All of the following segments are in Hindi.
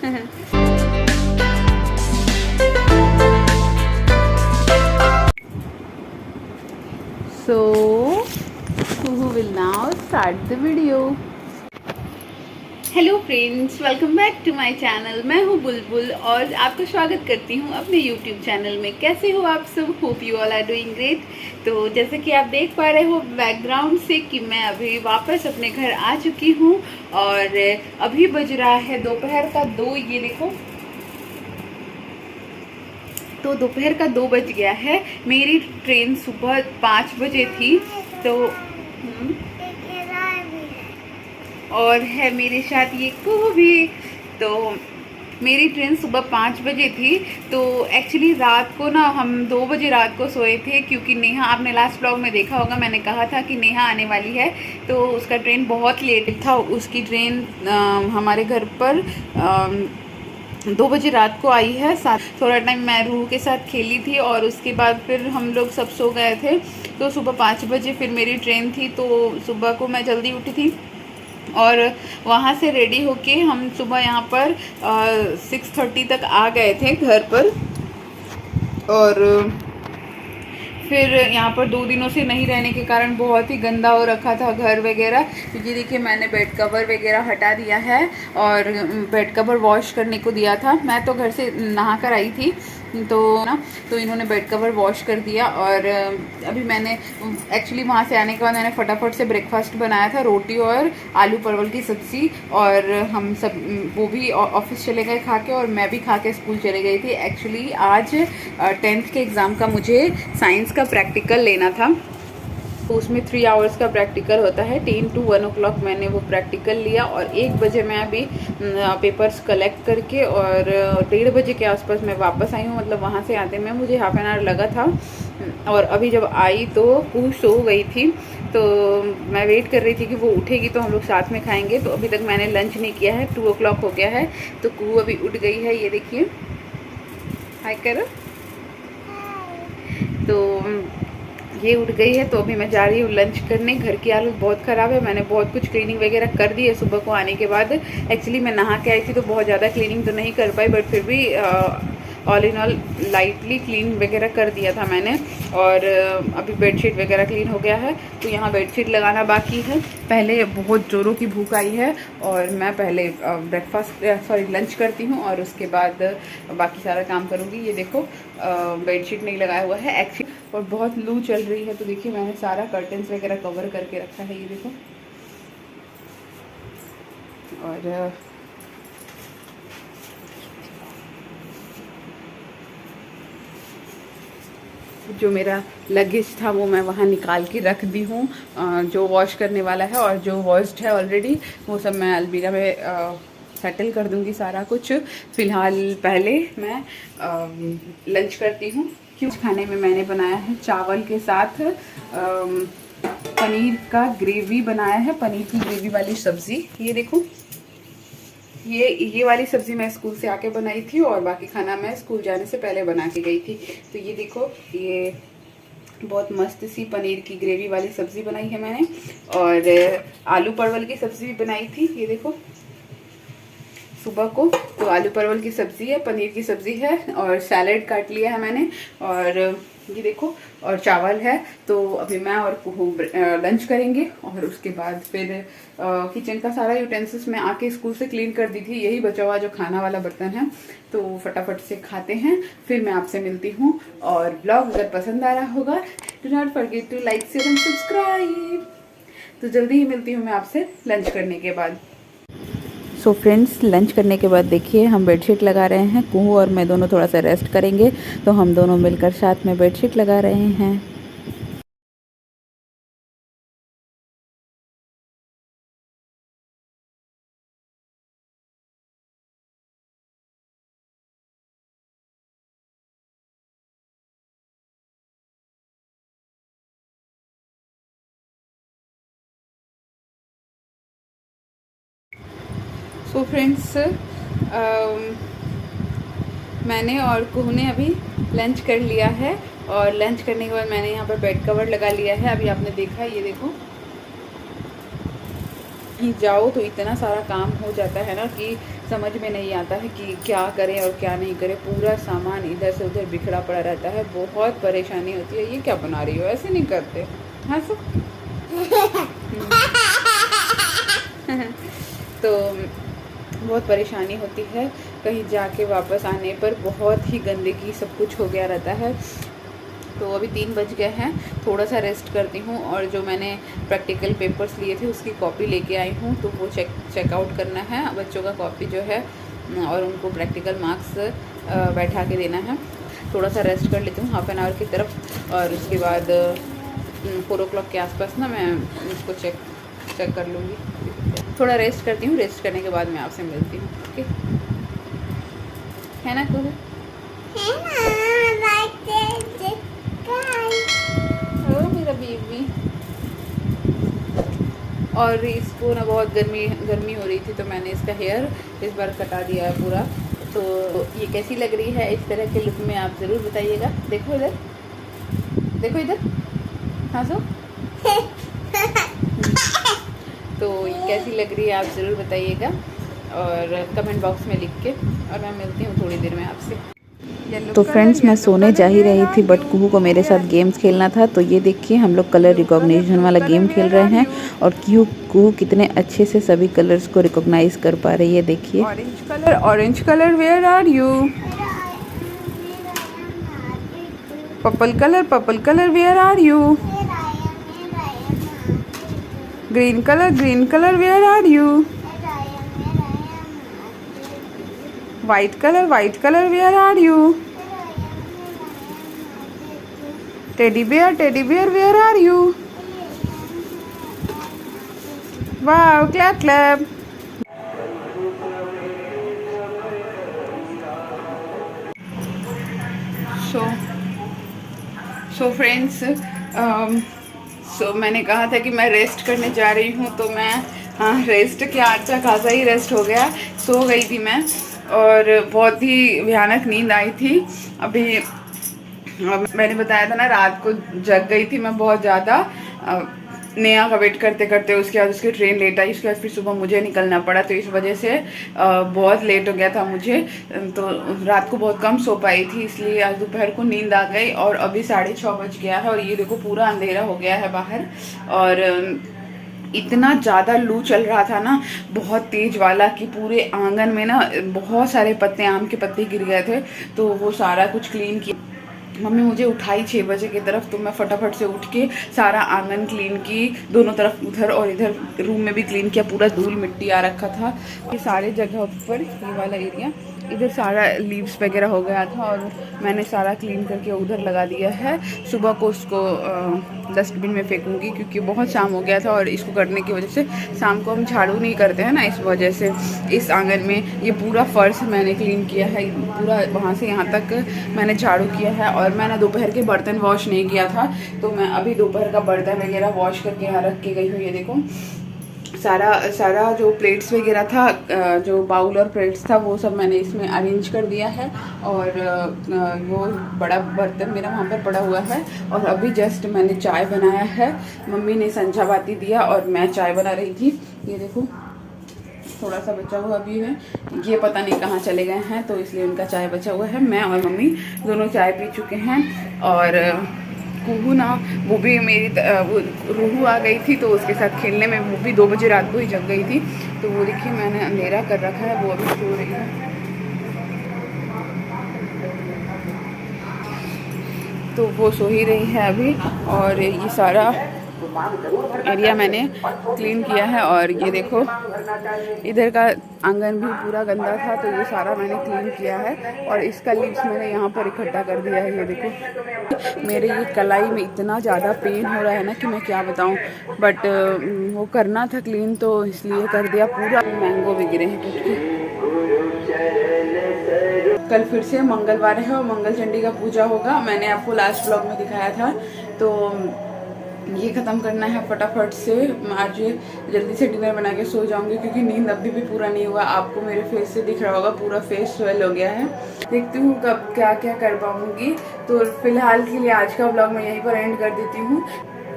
So, who will now start the video? Hello friends, welcome back to my channel. मैं हूँ बुलबुल और आपका स्वागत करती हूँ अपने यूट्यूब चैनल में। कैसे हो आप सब? Hope you all are doing great. तो जैसे कि आप देख पा रहे हो बैकग्राउंड से कि मैं अभी वापस अपने घर आ चुकी हूँ और अभी बज रहा है दोपहर का 2। ये देखो, तो दोपहर का 2 बज गया है। मेरी ट्रेन सुबह 5 बजे थी। तो और है मेरे साथ ये कुहू भी। तो मेरी ट्रेन सुबह 5 बजे थी। तो एक्चुअली रात को ना हम 2 बजे रात को सोए थे, क्योंकि नेहा, आपने लास्ट ब्लॉग में देखा होगा, मैंने कहा था कि नेहा आने वाली है। तो उसका ट्रेन बहुत लेट था। उसकी ट्रेन हमारे घर पर 2 बजे रात को आई है। साथ थोड़ा टाइम मैं रूह के साथ खेली थी और उसके बाद फिर हम लोग सब सो गए थे। तो सुबह 5 बजे फिर मेरी ट्रेन थी। तो सुबह को मैं जल्दी उठी थी और वहाँ से रेडी होके हम सुबह यहाँ पर 6:30 तक आ गए थे घर पर। और फिर यहाँ पर 2 दिनों से नहीं रहने के कारण बहुत ही गंदा हो रखा था घर वगैरह। क्योंकि देखिए, मैंने बेड कवर वगैरह हटा दिया है और बेड कवर वॉश करने को दिया था। मैं तो घर से नहा कर आई थी तो इन्होंने बेड कवर वॉश कर दिया। और अभी मैंने एक्चुअली वहाँ से आने के बाद मैंने फटाफट से ब्रेकफास्ट बनाया था, रोटी और आलू परवल की सब्ज़ी। और हम सब वो भी ऑफिस चले गए खा के, और मैं भी खा के स्कूल चले गई थी। एक्चुअली आज 10th के एग्ज़ाम का मुझे साइंस का प्रैक्टिकल लेना था। तो उसमें 3 आवर्स का प्रैक्टिकल होता है। 10 to 1 o'clock मैंने वो प्रैक्टिकल लिया और 1 बजे मैं अभी पेपर्स कलेक्ट करके और 1:30 बजे के आसपास मैं वापस आई हूँ। मतलब वहाँ से आते में मुझे हाफ एन आवर लगा था। और अभी जब आई तो कुहू सो गई थी। तो मैं वेट कर रही थी कि वो उठेगी तो हम लोग साथ में खाएंगे। तो अभी तक मैंने लंच नहीं किया है। 2 o'clock हो गया है। तो कुहू अभी उठ गई है। ये देखिए, हाय करो। तो ये उठ गई है। तो अभी मैं जा रही हूँ लंच करने। घर की हालत बहुत ख़राब है। मैंने बहुत कुछ क्लीनिंग वगैरह कर दी है सुबह को आने के बाद। एक्चुअली मैं नहा के आई थी तो बहुत ज़्यादा क्लीनिंग तो नहीं कर पाई, बट फिर भी all in all lightly clean वगैरह कर दिया था मैंने। और अभी बेडशीट वगैरह क्लीन हो गया है। तो यहाँ बेडशीट लगाना बाकी है। पहले बहुत ज़ोरों की भूख आई है और मैं पहले लंच करती हूँ और उसके बाद बाकी सारा काम करूँगी। ये देखो, बेडशीट नहीं लगाया हुआ है एक्चुअली, और बहुत लू चल रही है। तो देखिए, मैंने सारा कर्टन्स वगैरह कवर करके रखा है। ये देखो, और जो मेरा लगेज था वो मैं वहाँ निकाल के रख दी हूँ, जो वॉश करने वाला है। और जो वॉश्ड है ऑलरेडी वो सब मैं अलमीरा में सेटल कर दूँगी सारा कुछ। फ़िलहाल पहले मैं लंच करती हूँ। क्यों खाने में मैंने बनाया है चावल के साथ पनीर का ग्रेवी बनाया है, पनीर की ग्रेवी वाली सब्ज़ी। ये देखो, ये वाली सब्ज़ी मैं स्कूल से आके बनाई थी और बाकी खाना मैं स्कूल जाने से पहले बना के गई थी। तो ये देखो, ये बहुत मस्त सी पनीर की ग्रेवी वाली सब्ज़ी बनाई है मैंने। और आलू परवल की सब्ज़ी भी बनाई थी। ये देखो, सुबह को तो आलू परवल की सब्ज़ी है, पनीर की सब्ज़ी है और सैलेड काट लिया है मैंने। और ये देखो, और चावल है। तो अभी मैं और कुहू लंच करेंगे और उसके बाद फिर किचन का सारा यूटेंसिल्स मैं आके स्कूल से क्लीन कर दी थी। यही बचा हुआ जो खाना वाला बर्तन है, तो फटाफट से खाते हैं। फिर मैं आपसे मिलती हूँ। और ब्लॉग अगर पसंद आ रहा होगा, do not forget to like, share and subscribe. तो जल्दी ही मिलती हूँ मैं आपसे लंच करने के बाद। सो फ्रेंड्स, लंच करने के बाद देखिए हम बेडशीट लगा रहे हैं। कुहू और मैं दोनों थोड़ा सा रेस्ट करेंगे, तो हम दोनों मिलकर साथ में बेडशीट लगा रहे हैं। सो फ्रेंड्स, मैंने और कुहू ने अभी लंच कर लिया है। और लंच करने के बाद मैंने यहाँ पर बेड कवर लगा लिया है। अभी आपने देखा, ये देखो, कहीं जाओ तो इतना सारा काम हो जाता है ना कि समझ में नहीं आता है कि क्या करें और क्या नहीं करें। पूरा सामान इधर से उधर बिखरा पड़ा रहता है, बहुत परेशानी होती है। ये क्या बना रही हो, ऐसे नहीं करते। हाँ सो तो बहुत परेशानी होती है, कहीं जाके वापस आने पर बहुत ही गंदगी सब कुछ हो गया रहता है। तो अभी 3 बज गए हैं, थोड़ा सा रेस्ट करती हूँ और जो मैंने प्रैक्टिकल पेपर्स लिए थे उसकी कॉपी लेके आई हूँ, तो वो चेकआउट करना है बच्चों का कॉपी जो है, और उनको प्रैक्टिकल मार्क्स बैठा के देना है। थोड़ा सा रेस्ट कर लेती हूँ हाफ एन आवर की तरफ, और उसके बाद 4 o'clock के आसपास ना मैं इसको चेक कर लूँगी। थोड़ा रेस्ट करती हूँ, रेस्ट करने के बाद मैं आपसे मिलती हूँ। ओके, है ना कुहू? ओ मेरा बेबी। और इसको ना बहुत गर्मी हो रही थी, तो मैंने इसका हेयर इस बार कटा दिया है पूरा। तो ये कैसी लग रही है इस तरह के लुक में, आप ज़रूर बताइएगा। देखो इधर, देखो इधर, हाँ सो तो ये कैसी लग रही है आप ज़रूर बताइएगा और कमेंट बॉक्स में लिख के, और मैं मिलती हूँ थोड़ी देर में आपसे। तो फ्रेंड्स, मैं सोने जा ही रही थी बट कुहू को मेरे साथ गेम्स खेलना था। तो ये देखिए हम लोग कलर रिकॉग्निशन वाला गेम खेल रहे हैं, और कुहू कितने अच्छे से सभी कलर्स को रिकॉग्नाइज कर पा रही है। देखिए, orange colour where are you? Purple colour where are you? Green colour where are you? White colour where are you? Teddy bear where are you? Wow, clap clap. So friends, मैंने कहा था कि मैं रेस्ट करने जा रही हूँ, तो मैं रेस्ट क्या, अच्छा खासा ही रेस्ट हो गया। सो गई थी मैं, और बहुत ही भयानक नींद आई थी। अभी मैंने बताया था ना, रात को जग गई थी मैं बहुत ज़्यादा, नेहा का वेट करते करते। उसके बाद उसकी ट्रेन लेट आई, उसके बाद फिर सुबह मुझे निकलना पड़ा, तो इस वजह से बहुत लेट हो गया था मुझे। तो रात को बहुत कम सो पाई थी, इसलिए आज दोपहर को नींद आ गई। और अभी 6:30 बज गया है, और ये देखो पूरा अंधेरा हो गया है बाहर। और इतना ज़्यादा लू चल रहा था ना, बहुत तेज़ वाला, कि पूरे आंगन में ना बहुत सारे पत्ते, आम के पत्ते गिर गए थे। तो वो सारा कुछ क्लीन किया। मम्मी मुझे उठाई 6 बजे की तरफ, तो मैं फटाफट से उठ के सारा आंगन क्लीन की, दोनों तरफ, उधर और इधर रूम में भी क्लीन किया। पूरा धूल मिट्टी आ रखा था, ये सारे जगह ऊपर, ये वाला एरिया, इधर सारा लीव्स वगैरह हो गया था, और मैंने सारा क्लीन करके उधर लगा दिया है। सुबह को उसको डस्टबिन में फेंकूंगी, क्योंकि बहुत शाम हो गया था, और इसको करने की वजह से शाम को हम झाड़ू नहीं करते हैं ना, इस वजह से। इस आंगन में ये पूरा फर्श मैंने क्लीन किया है, पूरा वहाँ से यहाँ तक मैंने झाड़ू किया है। और मैंने दोपहर के बर्तन वॉश नहीं किया था, तो मैं अभी दोपहर का बर्तन वगैरह वॉश करके यहाँ रख के गई हूँ। ये देखो सारा जो प्लेट्स वगैरह था, जो बाउल और प्लेट्स था, वो सब मैंने इसमें अरेंज कर दिया है। और वो बड़ा बर्तन मेरा वहाँ पर पड़ा हुआ है। और अभी जस्ट मैंने चाय बनाया है, मम्मी ने संझा बाती दिया और मैं चाय बना रही थी। ये देखो थोड़ा सा बचा हुआ भी है, ये पता नहीं कहाँ चले गए हैं, तो इसलिए उनका चाय बचा हुआ है। मैं और मम्मी दोनों चाय पी चुके हैं। और कुहू ना, वो भी मेरी रूहू आ गई थी, तो उसके साथ खेलने में, वो भी 2 बजे रात को ही जग गई थी। तो वो देखिए मैंने अंधेरा कर रखा है, वो अभी सो रही है। तो वो सो ही रही है अभी। और ये सारा एरिया मैंने क्लीन किया है। और ये देखो इधर का आंगन भी पूरा गंदा था, तो ये सारा मैंने क्लीन किया है। और इसका लीव्स मैंने यहाँ पर इकट्ठा कर दिया है। ये देखो मेरे ये कलाई में इतना ज़्यादा पेन हो रहा है ना कि मैं क्या बताऊँ, बट वो करना था क्लीन, तो इसलिए कर दिया। पूरा मैंगो भी गिरे हैं टूट के। कल फिर से मंगलवार है और मंगल चंडी का पूजा होगा, मैंने आपको लास्ट व्लॉग में दिखाया था। तो ये ख़त्म करना है फटाफट से। आज जल्दी से डिनर बना के सो जाऊंगी, क्योंकि नींद अभी भी पूरा नहीं हुआ। आपको मेरे फेस से दिख रहा होगा, पूरा फेस स्वेल हो गया है। देखती हूँ कब क्या क्या कर पाऊँगी। तो फिलहाल के लिए आज का व्लॉग मैं यहीं पर एंड कर देती हूँ।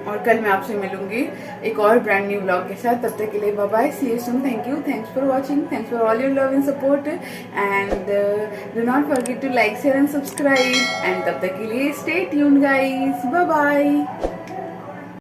और कल मैं आपसे मिलूंगी एक और ब्रांड न्यू व्लॉग के साथ। तब तक के लिए bye bye, see you soon, thank you, thanks for watching, thanks for all your love and support and do not forget to like share and subscribe and तब तक के लिए stay tuned guys, bye bye.